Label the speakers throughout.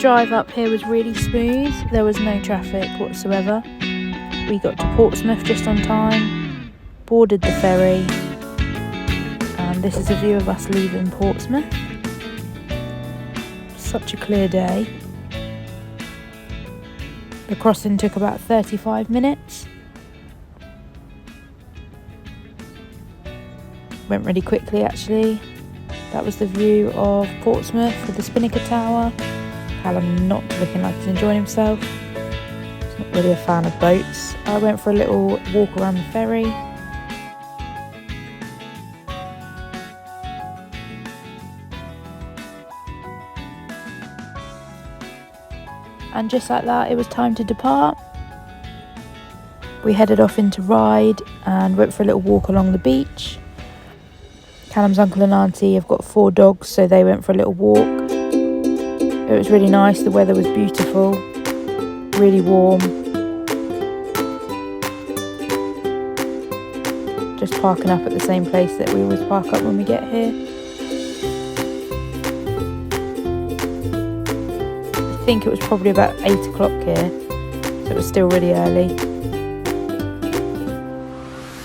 Speaker 1: drive up here was really smooth. There was no traffic whatsoever. We got to Portsmouth just on time, boarded the ferry, and this is a view of us leaving Portsmouth. Such a clear day. The crossing took about 35 minutes. Went really quickly actually. That was the view of Portsmouth with the Spinnaker Tower. Callum not looking like he's enjoying himself. He's not really a fan of boats. I went for a little walk around the ferry. And just like that, it was time to depart. We headed off into Ryde and went for a little walk along the beach. Callum's uncle and auntie have got 4 dogs, so they went for a little walk. It was really nice, the weather was beautiful, really warm. Just parking up at the same place that we always park up when we get here. I think it was probably about 8 o'clock here, so it was still really early.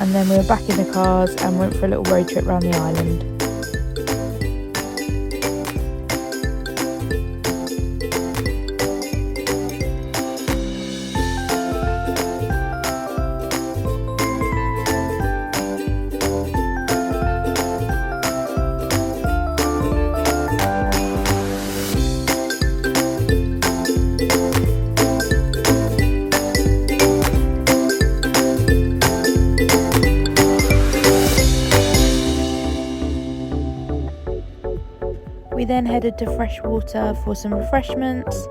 Speaker 1: And then we were back in the cars and went for a little road trip around the island. We then headed to Freshwater for some refreshments.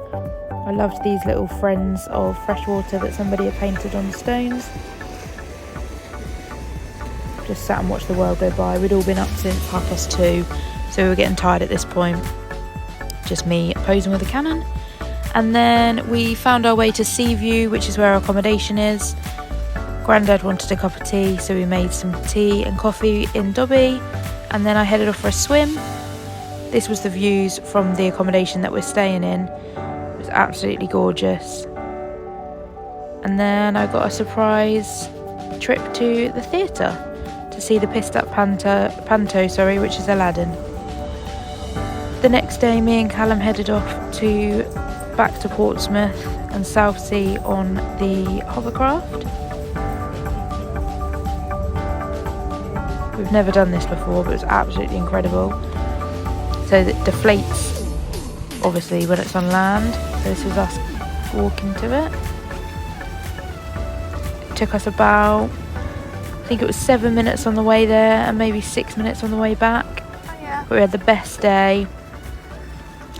Speaker 1: I loved these little friends of freshwater that somebody had painted on the stones. Just sat and watched the world go by. We'd all been up since 2:30, so we were getting tired at this point. Just me posing with a Canon. And then we found our way to Seaview, which is where our accommodation is. Grandad wanted a cup of tea, so we made some tea and coffee in Dobby. And then I headed off for a swim. This was the views from the accommodation that we're staying in. It was absolutely gorgeous. And then I got a surprise trip to the theatre to see the Pissed Up Panto, which is Aladdin. The next day, me and Callum headed off back to Portsmouth and Southsea on the Hovercraft. We've never done this before, but it was absolutely incredible. So that deflates, obviously, when it's on land. So this was us walking to it. It took us about, I think it was 7 minutes on the way there and maybe 6 minutes on the way back. Oh, yeah. But we had the best day.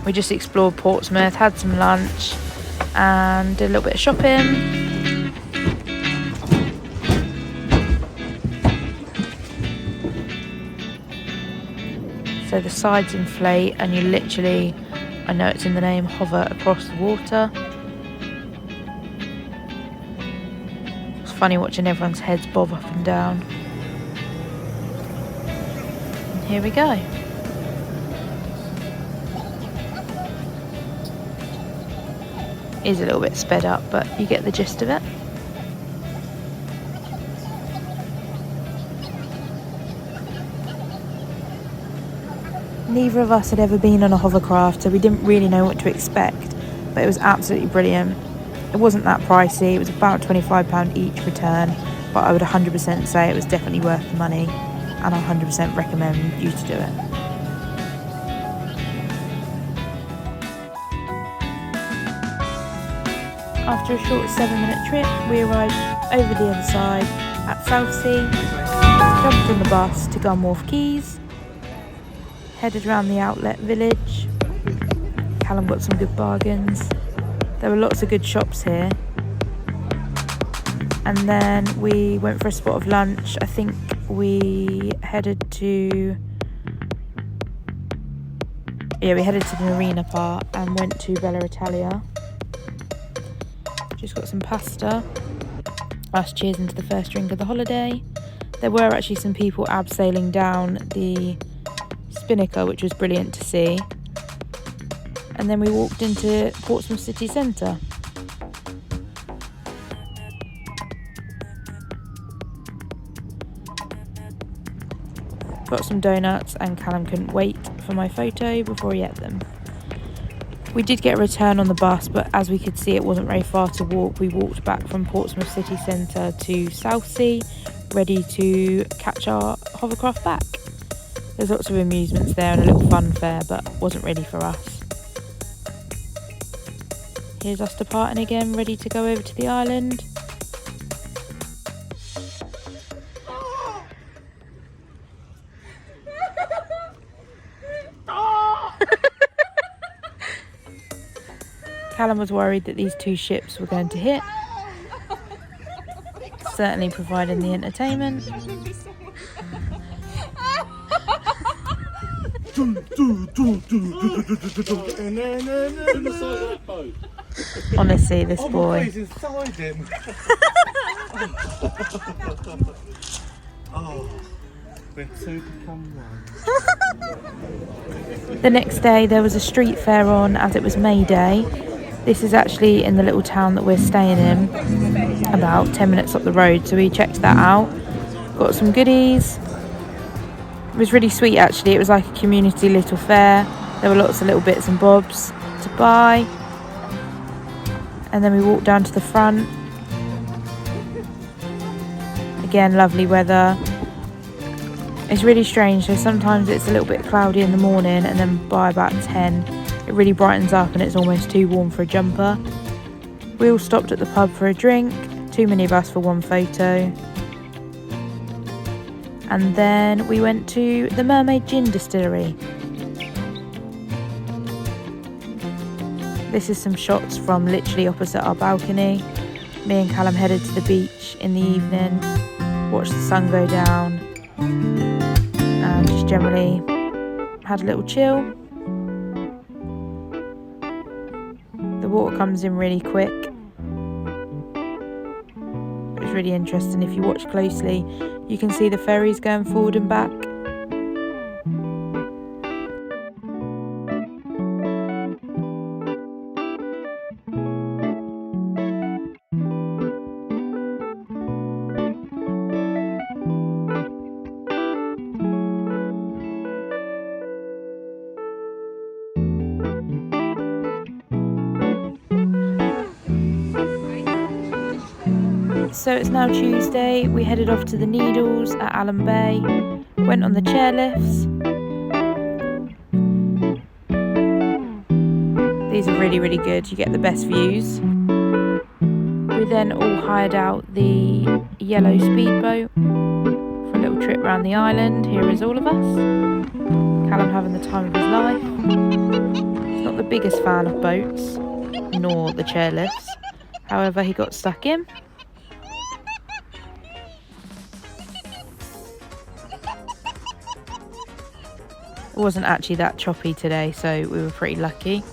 Speaker 1: We just explored Portsmouth, had some lunch and did a little bit of shopping. So the sides inflate and you literally, I know it's in the name, hover across the water. It's funny watching everyone's heads bob up and down. And here we go. It is a little bit sped up, but you get the gist of it. Neither of us had ever been on a hovercraft, so we didn't really know what to expect, but it was absolutely brilliant. It wasn't that pricey, it was about £25 each return, but I would 100% say it was definitely worth the money, and I 100% recommend you to do it. After a short 7-minute trip, we arrived over the other side at Southsea, jumped on the bus to Gunwharf Quays, headed around the outlet village. Callum got some good bargains. There were lots of good shops here. And then we went for a spot of lunch. I think we headed to the marina part and went to Bella Italia. Just got some pasta. Us cheers into the first drink of the holiday. There were actually some people abseiling down the Spinnaker, which was brilliant to see. and then we walked into Portsmouth city centre. Got some donuts, and Callum couldn't wait for my photo before he ate them. We did get a return on the bus, but as we could see it wasn't very far to walk. We walked back from Portsmouth city centre to Southsea, ready to catch our hovercraft back. There's lots of amusements there and a little fun fair, but wasn't really for us. Here's us departing again, ready to go over to the island. Callum was worried that these two ships were going to hit. Certainly providing the entertainment. Honestly, this boy. The next day there was a street fair on, as it was May Day. This is actually in the little town that we're staying in, about 10 minutes up the road, so we checked that out. Got some goodies. It was really sweet actually. It was like a community little fair. There were lots of little bits and bobs to buy. And then we walked down to the front. Again, lovely weather. It's really strange, so sometimes it's a little bit cloudy in the morning, and then by about 10 it really brightens up and it's almost too warm for a jumper. We all stopped at the pub for a drink, too many of us for one photo. And then we went to the Mermaid Gin Distillery. This is some shots from literally opposite our balcony. Me and Callum headed to the beach in the evening, watched the sun go down, and just generally had a little chill. The water comes in really quick. It was really interesting. If you watch closely, you can see the ferries going forward and back. So it's now Tuesday. We headed off to the Needles at Allen Bay, went on the chairlifts. These are really, really good. You get the best views. We then all hired out the yellow speedboat for a little trip around the island. Here is all of us. Callum having the time of his life. He's not the biggest fan of boats, nor the chairlifts. However, he got stuck in. It wasn't actually that choppy today, so we were pretty lucky.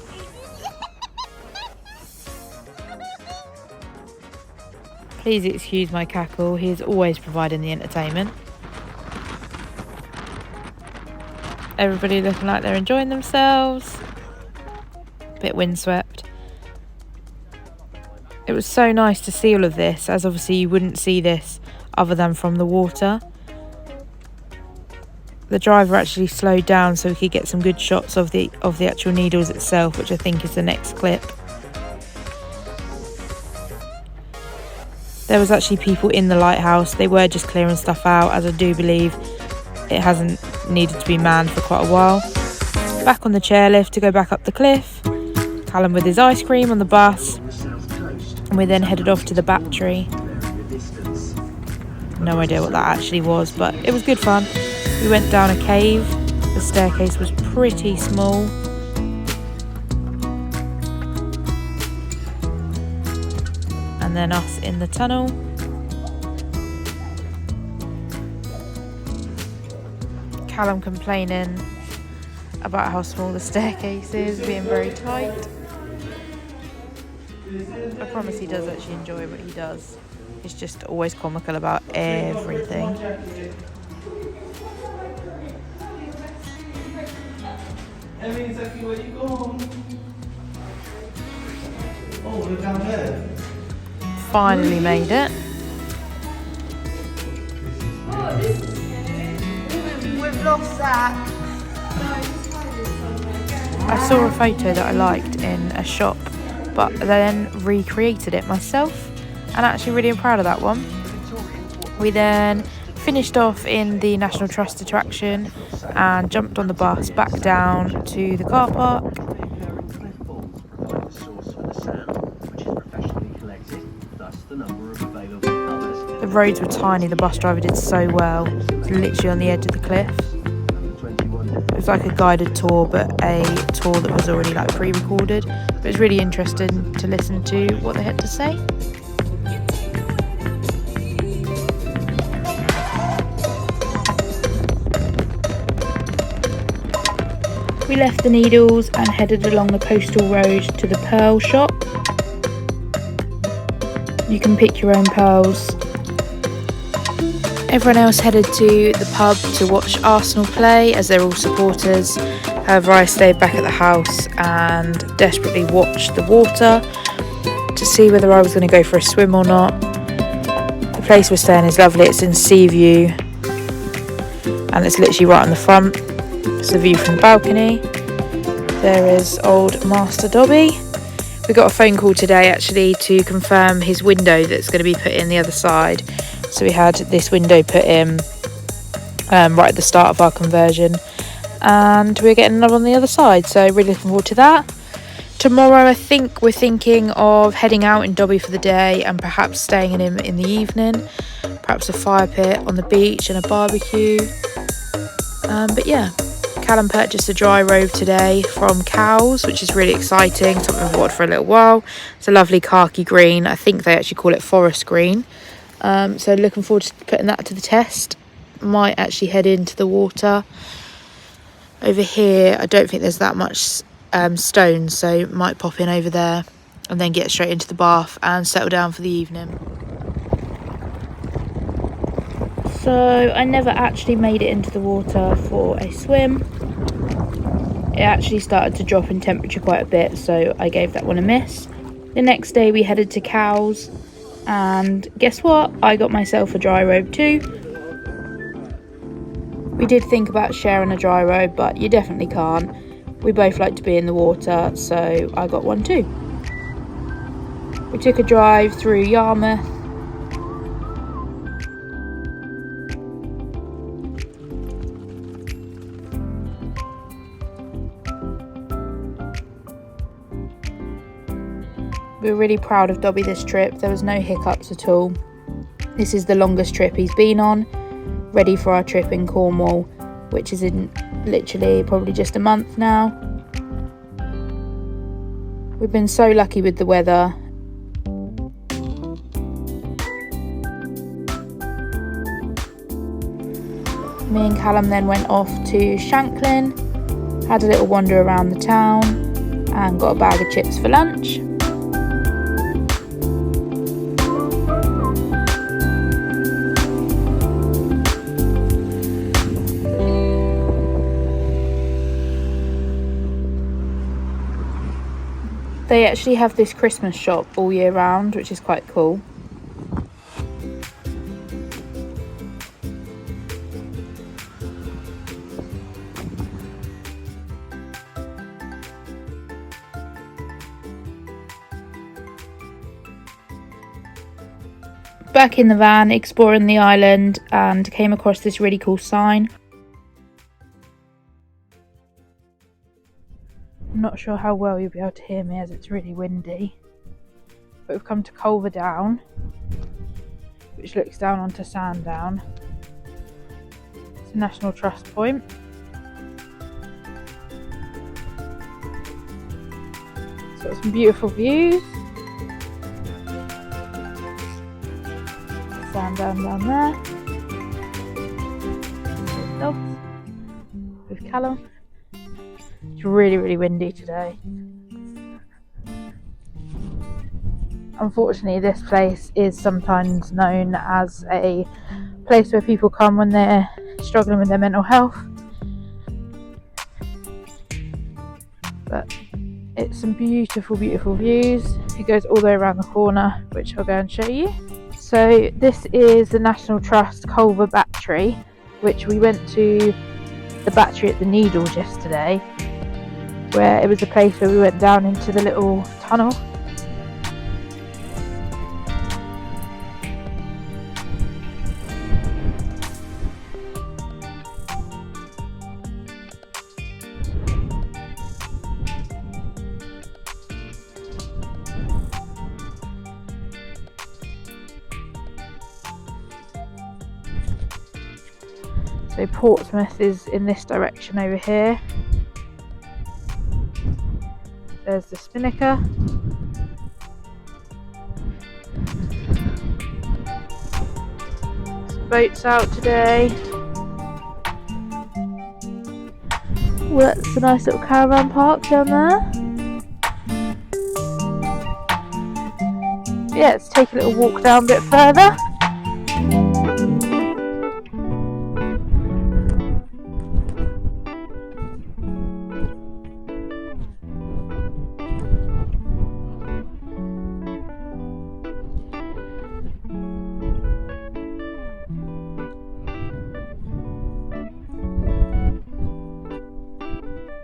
Speaker 1: Please excuse my cackle, he is always providing the entertainment. Everybody looking like they're enjoying themselves. A bit windswept. It was so nice to see all of this, as obviously you wouldn't see this other than from the water. The driver actually slowed down so we could get some good shots of the actual Needles itself, which I think is the next clip. There was actually people in the lighthouse. They were just clearing stuff out, as I do believe it hasn't needed to be manned for quite a while. Back on the chairlift to go back up the cliff. Callum with his ice cream on the bus. And we then headed off to the Battery. No idea what that actually was, but it was good fun. We went down a cave. The staircase was pretty small. And then us in the tunnel. Callum complaining about how small the staircase is, being very tight. I promise he does actually enjoy what he does. He's just always comical about everything. Finally made it.
Speaker 2: We've lost that.
Speaker 1: I saw a photo that I liked in a shop, but then recreated it myself, and actually really proud of that one. We then finished off in the National Trust attraction and jumped on the bus back down to the car park. The roads were tiny, the bus driver did so well. It was literally on the edge of the cliff. It was like a guided tour, but a tour that was already like pre-recorded. But it was really interesting to listen to what they had to say. We left the Needles and headed along the coastal road to the pearl shop. You can pick your own pearls. Everyone else headed to the pub to watch Arsenal play, as they're all supporters. However, I stayed back at the house and desperately watched the water to see whether I was going to go for a swim or not. The place we're staying is lovely. It's in sea view and it's literally right on the front. It's a view from the balcony. There is old Master Dobby. We got a phone call today actually to confirm his window that's going to be put in the other side. So we had this window put in right at the start of our conversion, and we're getting another on the other side, so really looking forward to that. Tomorrow I think we're thinking of heading out in Dobby for the day and perhaps staying in him in the evening, perhaps a fire pit on the beach and a barbecue. But yeah, Callum purchased a dry robe today from Cows, which is really exciting, something I've wanted for a little while. It's a lovely khaki green. I think they actually call it forest green. So looking forward to putting that to the test. Might actually head into the water. Over here, I don't think there's that much stone, so might pop in over there and then get straight into the bath and settle down for the evening. So I never actually made it into the water for a swim. It actually started to drop in temperature quite a bit, so I gave that one a miss. The next day we headed to Cows, and guess what? I got myself a dry robe too. We did think about sharing a dry robe, but you definitely can't. We both like to be in the water, so I got one too. We took a drive through Yarmouth. We're really proud of Dobby this trip. There was no hiccups at all. This is the longest trip he's been on, ready for our trip in Cornwall, which is in literally probably just a month now. We've been so lucky with the weather. Me and Callum then went off to Shanklin, had a little wander around the town and got a bag of chips for lunch. They actually have this Christmas shop all year round, which is quite cool. Back in the van, exploring the island, and came across this really cool sign. I'm not sure how well you'll be able to hear me as it's really windy, but we've come to Culver Down, which looks down onto Sandown. It's a National Trust point. It's got some beautiful views. Sandown down there. Dogs with Callum. It's really, really windy today. Unfortunately, this place is sometimes known as a place where people come when they're struggling with their mental health. But it's some beautiful views. It goes all the way around the corner, which I'll go and show you. So this is the National Trust Culver battery, which we went to the battery at the Needles yesterday, where it was a place where we went down into the little tunnel. So Portsmouth is in this direction over here. There's the spinnaker. Some boats out today. Well, that's a nice little caravan park down there. Yeah, let's take a little walk down a bit further.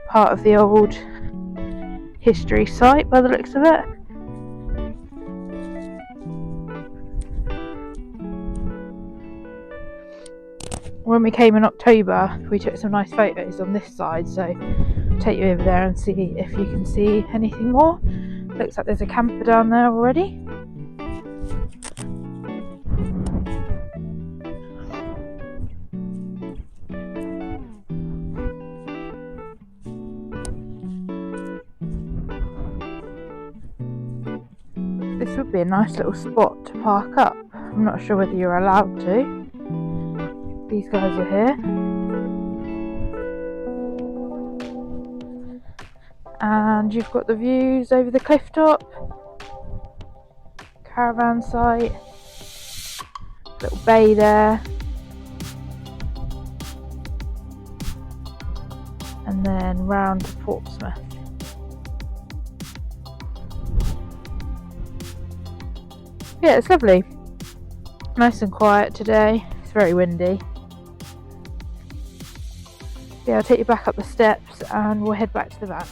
Speaker 1: Part of the old history site by the looks of it. When we came in October, we took some nice photos on this side, so I'll take you over there and see if you can see anything more. Looks like there's a camper down there already. This would be a nice little spot to park up. I'm not sure whether you're allowed to. These guys are here. And you've got the views over the cliff top. Caravan site. Little bay there. And then round to Portsmouth. Yeah, it's lovely. Nice and quiet today. It's very windy. Yeah, I'll take you back up the steps and we'll head back to the van.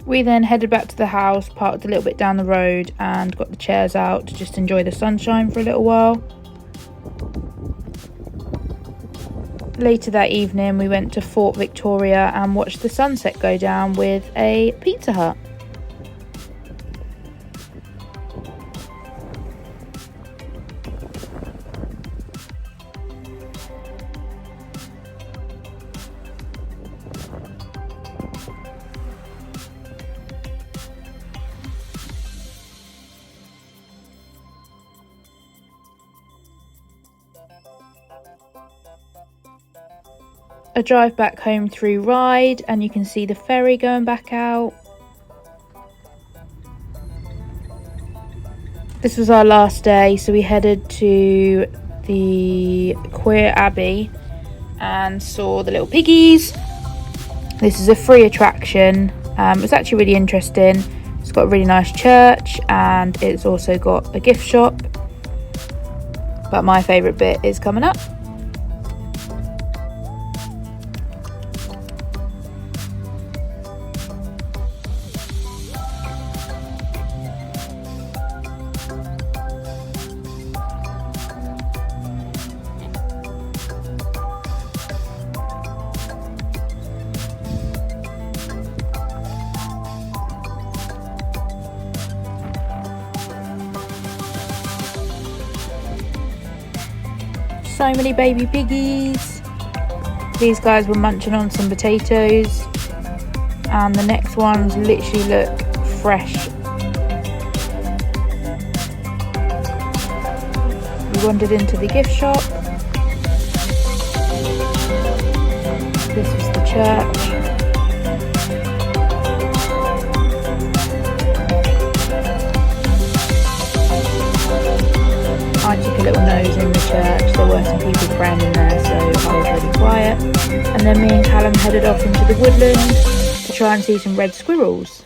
Speaker 1: We then headed back to the house, parked a little bit down the road and got the chairs out to just enjoy the sunshine for a little while. Later that evening we went to Fort Victoria and watched the sunset go down with a Pizza Hut. A drive back home through Ryde, and you can see the ferry going back out. This was our last day, so we headed to the Quarr Abbey and saw the little piggies. This is a free attraction. It's actually really interesting. It's got a really nice church and it's also got a gift shop. But my favourite bit is coming up. So many baby piggies. These guys were munching on some potatoes, and the next ones literally look fresh. We wandered into the gift shop. church. I took a little nose in the church. There were some people praying in there, so I was really quiet. And then me and Callum headed off into the woodland to try and see some red squirrels.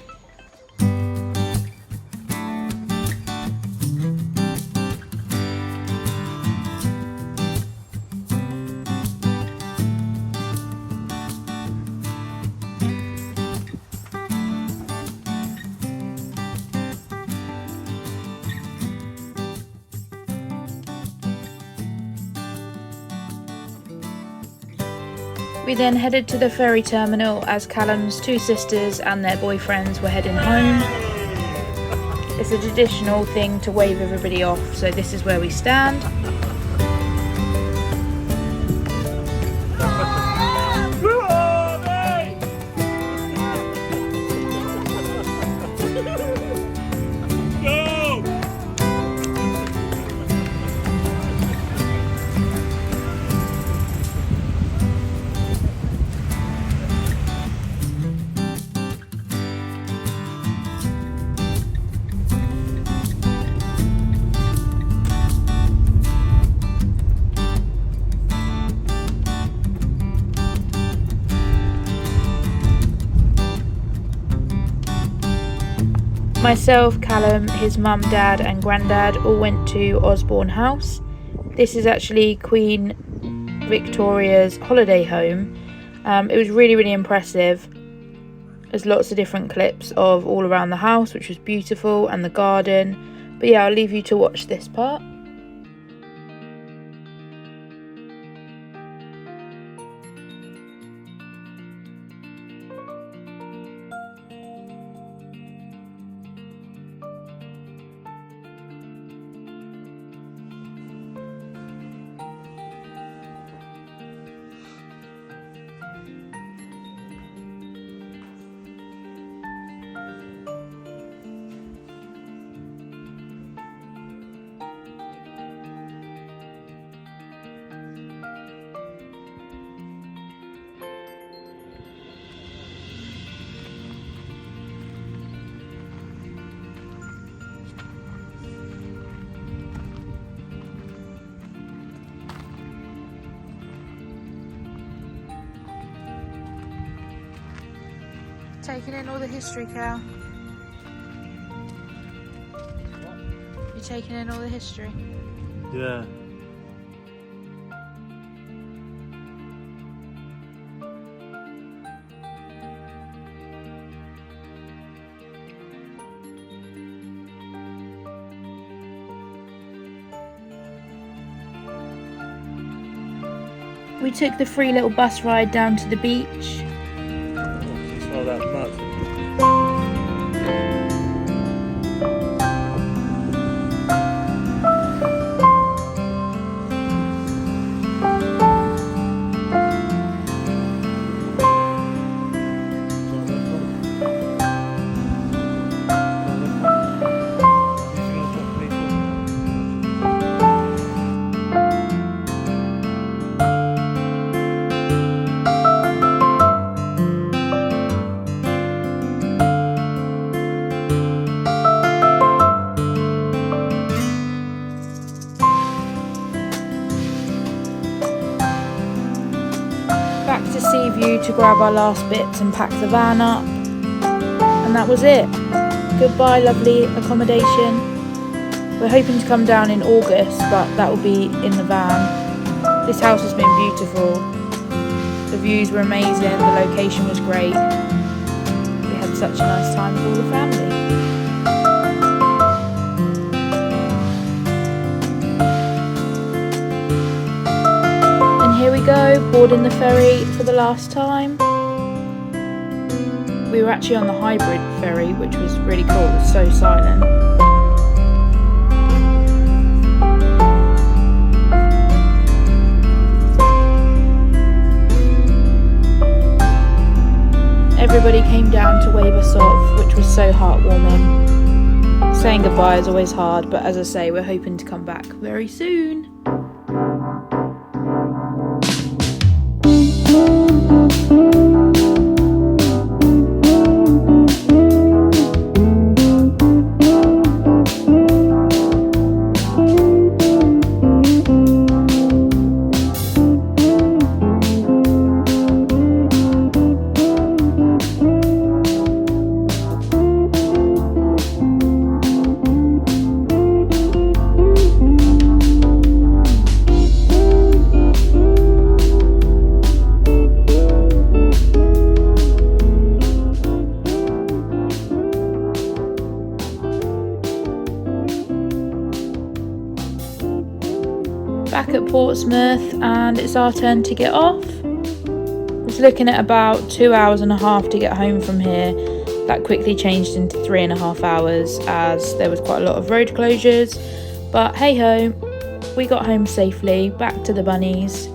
Speaker 1: We then headed to the ferry terminal as Callum's two sisters and their boyfriends were heading home. It's a traditional thing to wave everybody off, so this is where we stand. Myself, Callum, his mum, dad and granddad all went to Osborne House. This is actually Queen Victoria's holiday home. It was really impressive. There's lots of different clips of all around the house, which was beautiful, and the garden. But yeah, I'll leave you to watch this part. Taking in all the history, Cal. You're taking in all the history?
Speaker 3: Yeah.
Speaker 1: We took the free little bus ride down to the beach.
Speaker 3: Smell that mud.
Speaker 1: Back to Seaview to grab our last bits and pack the van up, and that was it. Goodbye, lovely accommodation. We're hoping to come down in August, but that will be in the van. This house has been beautiful. The views were amazing, the location was great. We had such a nice time with all the family. Here we go, boarding the ferry for the last time. We were actually on the hybrid ferry, which was really cool. It was so silent. Everybody came down to wave us off, which was so heartwarming. Saying goodbye is always hard, but as I say, we're hoping to come back very soon.
Speaker 4: Thank you.
Speaker 1: back at Portsmouth and it's our turn to get off. Was looking at about 2 hours and a half to get home from here. That quickly changed into 3.5 hours as there was quite a lot of road closures. But hey ho, we got home safely, back to the bunnies.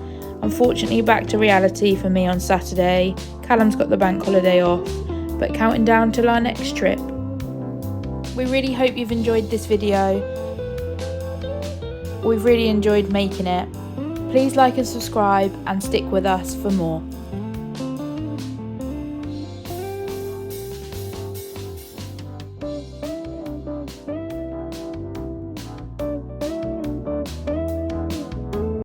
Speaker 1: Unfortunately back to reality for me on Saturday. Callum's got the bank holiday off, but counting down till our next trip. We really hope you've enjoyed this video. We've really enjoyed making it. Please like and subscribe and stick with us for more.